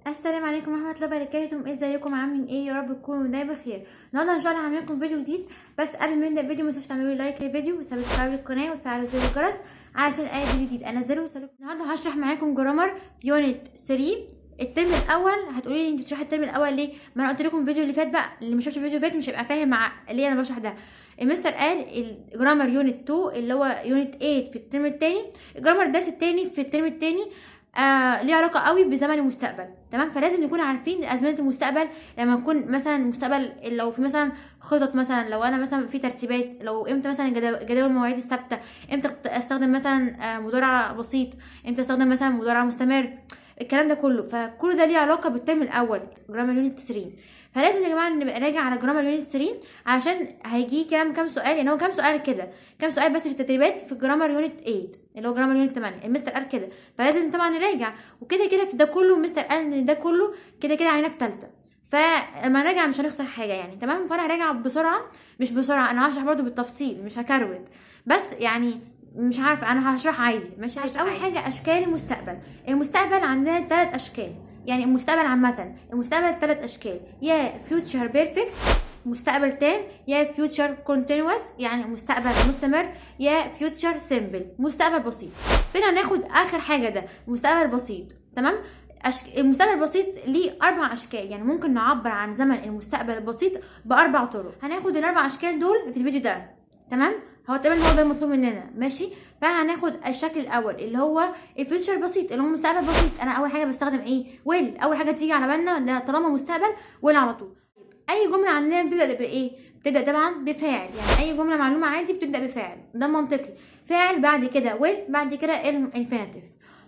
السلام عليكم ورحمه الله وبركاته. ازيكم عاملين ايه؟ يا رب تكونوا دايما بخير. النهارده ان شاء الله هعمل لكم فيديو جديد، بس قبل ما نبدا الفيديو ما تنسوش تعملوا لايك للفيديو وسبسكرايب للقناه وتفعلوا زر الجرس علشان اي فيديو جديد انزله يوصلكم. النهارده هشرح معاكم جرامر يونت 3 الترم الاول. هتقولي لي انت بتشرحي الترم الاول ليه؟ ما انا قلت لكم الفيديو اللي فات بقى، اللي ما شافش الفيديو اللي فات مش هيبقى فاهم مع ليه انا بشرح ده. المستر قال الجرامر يونت 2 اللي هو يونت 8 في الترم الثاني. الجرامر الدرس الثاني في الترم الثاني ليه علاقه قوي بزمن المستقبل، تمام؟ فلازم نكون عارفين ازمنه المستقبل. لما نكون مثلا المستقبل، لو في مثلا خطط، مثلا لو انا مثلا في ترتيبات، لو امتى مثلا جداول المواعيد الثابته، امتى استخدم مثلا مضارع بسيط، امتى استخدم مثلا مضارع مستمر، الكلام ده كله. فكل ده ليه علاقه بالترم الاول جرامر يونت 3. فلازم يا جماعه نبقى راجع على جرامر يونت 3 علشان هيجي كام سؤال، يعني هو كام سؤال كده، كام سؤال بس في التدريبات في جرامر يونت 8 اللي هو جرامر يونت 8. المستر قال كده، فلازم طبعا نراجع. وكده كده في ده كله مستر قال ان ده كله كده كده علينا في ثالثه، فلما نراجع مش هنخسر حاجه يعني، تمام؟ فانا هراجع بسرعه، مش بسرعه، انا هشرح برضو بالتفصيل مش هكروت، بس يعني مش عارفه، انا هشرح عادي ماشي. اول حاجه اشكال المستقبل. المستقبل عندنا 3 اشكال، يعني المستقبل عامه، المستقبل 3 اشكال: يا فيوتشر بيرفكت مستقبل تام، يا فيوتشر كونتينوس يعني مستقبل مستمر، يا فيوتشر سيمبل مستقبل بسيط. فينا هناخد اخر حاجه ده مستقبل بسيط، تمام؟ المستقبل البسيط ليه 4 اشكال، يعني ممكن نعبر عن زمن المستقبل البسيط ب4 طرق. هناخد ال4 اشكال دول في الفيديو ده، تمام؟ هو تقريبا هو ده المطلوب مننا، ماشي؟ فهناخد الشكل الاول اللي هو الفيوتشر بسيط، اللي هو مستقبل بسيط. انا اول حاجه بستخدم ايه؟ ويل. اول حاجه تيجي على بالنا ده طالما مستقبل ويل على طول. اي جمله عندنا بتبدا بايه؟ بتبدا طبعا بفاعل، يعني اي جمله معلومه عادي بتبدا بفاعل، ده منطقي. فاعل بعد كده ويل بعد كده الانفينيتيف.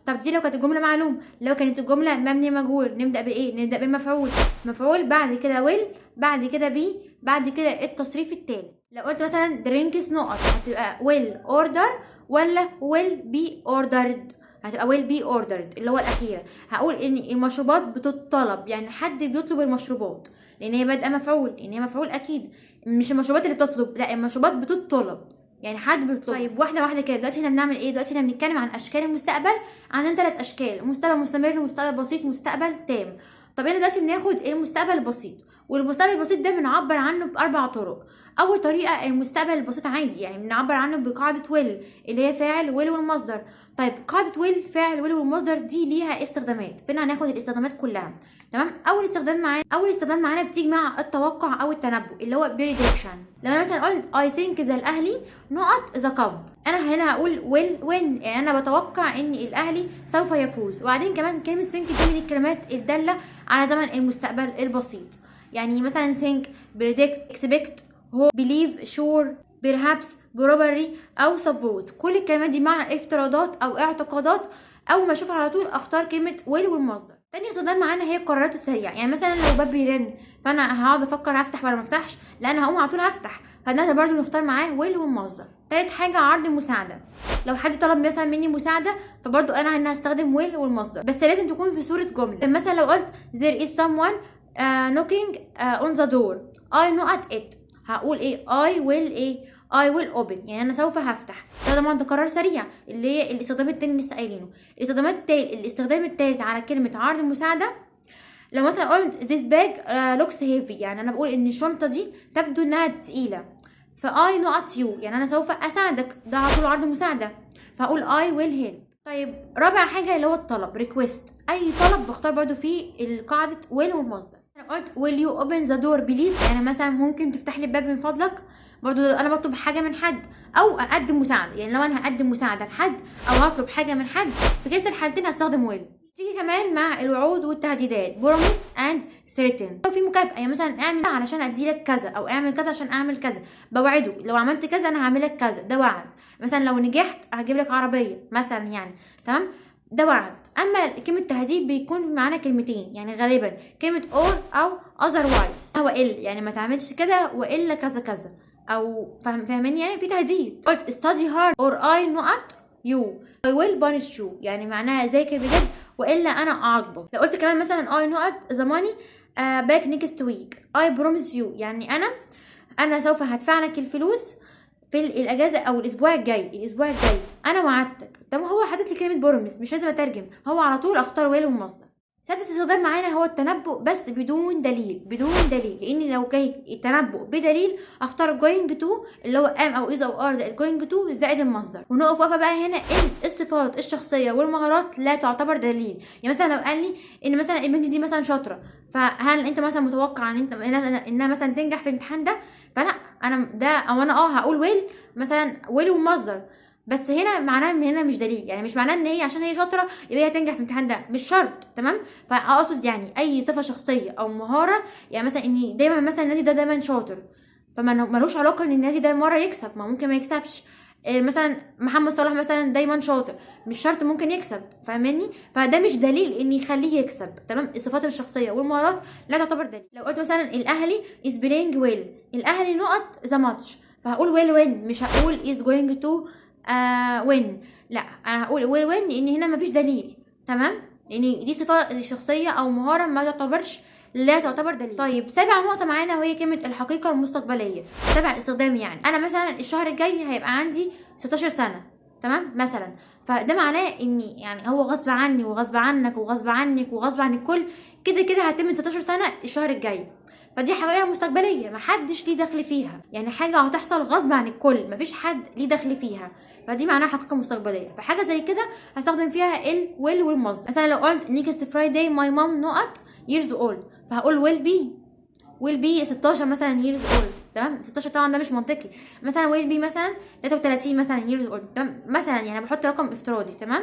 طب دي لو كانت الجمله معلوم، لو كانت الجمله مبني مجهول نبدا بايه؟ نبدا بمفعول. مفعول بعد كده ويل بعد كده بي بعد كده التصريف التالي. لو قلت مثلا درينكس نقط هتبقى ويل اوردر ولا ويل بي اوردرد؟ هتبقى ويل بي اوردرد اللي هو الاخيره. هقول ان المشروبات بتطلب، يعني حد بيطلب المشروبات، لان هي بادئه مفعول، لان هي مفعول اكيد، مش المشروبات اللي بتطلب، لا المشروبات بتطلب، يعني حد بيطلب. طيب واحده واحده كده، دلوقتي احنا بنعمل ايه؟ دلوقتي احنا بنتكلم عن اشكال المستقبل. عندنا 3 اشكال: مستقبل مستمر، مستقبل بسيط، مستقبل تام. طب احنا دلوقتي بناخد المستقبل البسيط، والمستقبل البسيط ده بنعبر عنه ب4 طرق. اول طريقه المستقبل البسيط عادي، يعني بنعبر عنه بقاعده ويل اللي هي فاعل ويل والمصدر. طيب قاعده ويل فاعل ويل والمصدر دي ليها استخدامات، فين هناخد الاستخدامات كلها، تمام؟ اول استخدام معانا بتيجي مع التوقع او التنبؤ اللي هو بريدكشن. لو انا مثلا قلت اي ثينك ذا الاهلي نقط ذا كاب، انا هنا هقول ويل وين، يعني انا بتوقع ان الاهلي سوف يفوز. وبعدين كمان كلمه ثينك دي من الكلمات الداله على زمن المستقبل البسيط، يعني مثلا think predict expect hope believe sure perhaps probably او suppose. كل الكلمات دي مع افتراضات او اعتقادات. اول ما اشوفها على طول اختار كلمه will والمصدر. تاني استخدام معانا هي القرارات السريعه، يعني مثلا لو باب بيرن فانا هقعد افكر هفتح ولا ما افتحش، لا انا هقوم على طول هفتح، فده برضو نختار معاه will والمصدر. تالت حاجه عرض المساعده، لو حد طلب مثلا مني مساعده فبرضو انا هستخدم will والمصدر، بس لازم تكون في صوره جمله. مثلا لو قلت there is someone knocking on the door I know at it، هقول ايه؟ I will open، يعني انا سوف هفتح. ده طبعا ده قرار سريع اللي هي الاستخدام التاني لسه قايلينه. الاستخدام التالت على كلمه عرض المساعده، لو مثلا قلت this bag looks heavy، يعني انا بقول ان الشنطه دي تبدو انها تقيله، ف I know at you يعني انا سوف اساعدك، ده على طول عرض مساعده، فهقول I will help. طيب رابع حاجه اللي هو الطلب request، اي طلب بختار برضو فيه القاعده will والمصدر. انا قلت will you open the door please، يعني مثلا ممكن تفتح لي الباب من فضلك، برضو انا بطلب حاجه من حد او اقدم مساعده، يعني لو انا هقدم مساعده لحد او هطلب حاجه من حد في كلتا الحالتين هستخدم will. تيجي كمان مع الوعود والتهديدات promise and threaten. لو في مكافأة، يعني مثلا اعمل علشان اديلك كذا او اعمل كذا عشان اعمل كذا، بوعده لو عملت كذا انا هعملك كذا، ده وعد. مثلا لو نجحت هجيب لك عربية مثلا، يعني تمام، ده وعد. اما كلمة تهديد بيكون معانا كلمتين، يعني غالبا كلمة or او otherwise هو يعني ما تعملش كده والا كذا كذا، او فاهمين؟ يعني في تهديد. قلت study hard or I not you I will punish you، يعني معناها ذاكر بجد والا انا اعاقبك. لو قلت كمان مثلا I not the money back next week I promise you، يعني انا سوف هدفع لك الفلوس في الاجازه او الاسبوع الجاي، انا وعدتك. طب هو حاطط لي كلمه بروميس، مش لازم اترجم، هو على طول اختار ويل والمصدر. سادس استخدام معانا هو التنبؤ بس بدون دليل، لان لو جاي التنبؤ بدليل اختار going to اللي هو am او is او are زائد going to زائد المصدر. ونقف وقفه بقى هنا ان الصفات الشخصيه والمهارات لا تعتبر دليل. يعني مثلا لو قال لي ان مثلا البنت دي مثلا شاطره، فهل انت مثلا متوقع ان انت انها مثلا تنجح في الامتحان ده؟ فلا، انا ده او انا هقول ويل مثلا، ويل والمصدر، بس هنا معناه ان هنا مش دليل. يعني مش معناه ان هي عشان هي شاطره يبقى هي تنجح في الامتحان ده، مش شرط. تمام؟ فاقصد يعني اي صفه شخصيه او مهاره، يعني مثلا اني دايما مثلا النادي ده دايما شاطر، ملوش علاقه ان النادي ده مره يكسب، ما ممكن ما يكسبش. مثلا محمد صلاح مثلا دايما شاطر، مش شرط ممكن يكسب. فاهماني؟ فده مش دليل ان يخليه يكسب. تمام؟ الصفات الشخصيه والمهارات لا تعتبر دليل. لو قلت مثلا الاهلي is playing well، الاهلي نقط ذا ماتش، فهقول ويل وين، مش هقول is going to وين. لا، انا هقول ويل وين لان هنا مفيش دليل. تمام؟ لان دي صفه شخصيه او مهاره ما تعتبرش، لا تعتبر دليل. طيب سابع نقطه معانا وهي كلمه الحقيقه المستقبليه. سابع استخدام، يعني انا مثلا الشهر الجاي هيبقى عندي 16 سنه، تمام مثلا، فده معناه اني يعني هو غصب عني وغصب عنك وغصب عنك وغصب عن الكل، كده كده هتم 16 سنه الشهر الجاي. فدي حقيقه مستقبليه محدش ليه دخل فيها، يعني حاجه هتحصل غصب عن الكل، مفيش حد ليه دخل فيها، فدي معناها حقيقه مستقبليه. فحاجه زي كده هستخدم فيها ال will والمصدر. مثلا لو قلت next Friday my mom نقط years old، فهقول will be 16 مثلا years old. تمام؟ 16 طبعا ده مش منطقي. مثلا will be مثلا 33 مثلا years old. تمام؟ مثلا يعني بحط رقم افتراضي. تمام؟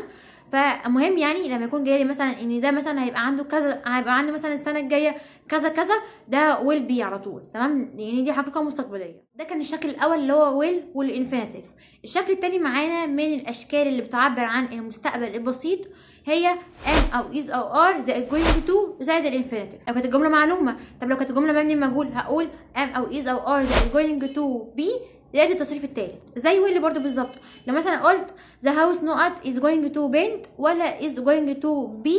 فمهم يعني لما يكون جاي لي مثلا ان ده مثلا هيبقى عنده كذا، هيبقى عنده مثلا السنه الجايه كذا كذا، ده will be على طول. تمام؟ يعني دي حقيقه مستقبليه. ده كان الشكل الاول اللي هو will والانفينيتيف. الشكل الثاني معانا من الاشكال اللي بتعبر عن المستقبل البسيط هي am او is او are زائد going to زائد الانفينيتيف. لو كانت الجمله معلومه. طب لو كانت الجمله مبني مجهول هقول am او is او are زائد going to be زائد التصريف الثالث، زي will برضو بالظبط. لو مثلا قلت the house not is going to paint ولا is going to be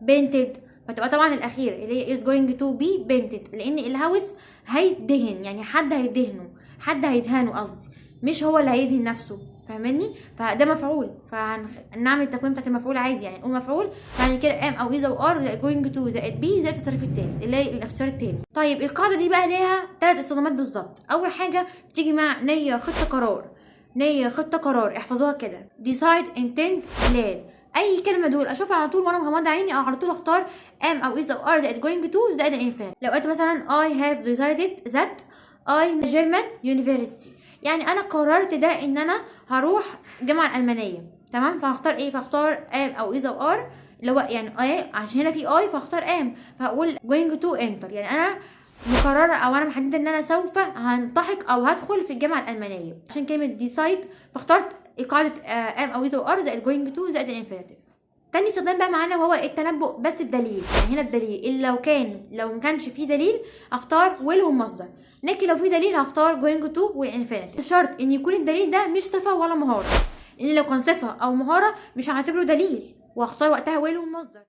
painted، فتبقى طبعا الاخير اللي هي is going to be painted، لان الهاوس هيدهن، يعني حد هيدهنه، حد هيدهنه قصدي، مش هو اللي هيدهن نفسه. فاهماني؟ فده مفعول، فنعمل التكوين بتاعت المفعول عادي، يعني نقول مفعول بعد كده am او is او are زائد going to زائد be زائد التصريف الثالث اللي هي الاختيار الثاني. طيب القاعده دي بقى ليها 3 استخدامات بالظبط. اول حاجه بتيجي مع نيه خطه قرار، نيه خطه قرار، احفظوها كده decide intent plan. اي كلمه دول اشوفها على طول وانا مغمضه عيني، او على طول اختار am او is او are زائد going to زائد الانفينيت. لو قلت مثلا I have decided that I German university، يعني انا قررت ده ان انا هروح الجامعه الالمانيه. تمام؟ فهختار ايه؟ فهختار am او is او are اللي هو يعني عشان هنا في I فهختار am، فهقول going to enter، يعني انا مقرره او انا محدده ان انا سوف هنتحق او هدخل في الجامعه الالمانيه. عشان كلمه decide فاخترت قاعده am او is او are زائد going to زائد الانفينيتيف. تاني استخدام بقى معانا وهو التنبؤ بس بدليل. يعني هنا بدليل، إلا لو ما كانش فيه دليل اختار will والمصدر، لكن لو في دليل هختار going to والانفينيتيف. شرط ان يكون الدليل ده مش صفه ولا مهاره، لان لو كان صفه او مهاره مش هعتبره دليل، واختار وقتها will والمصدر.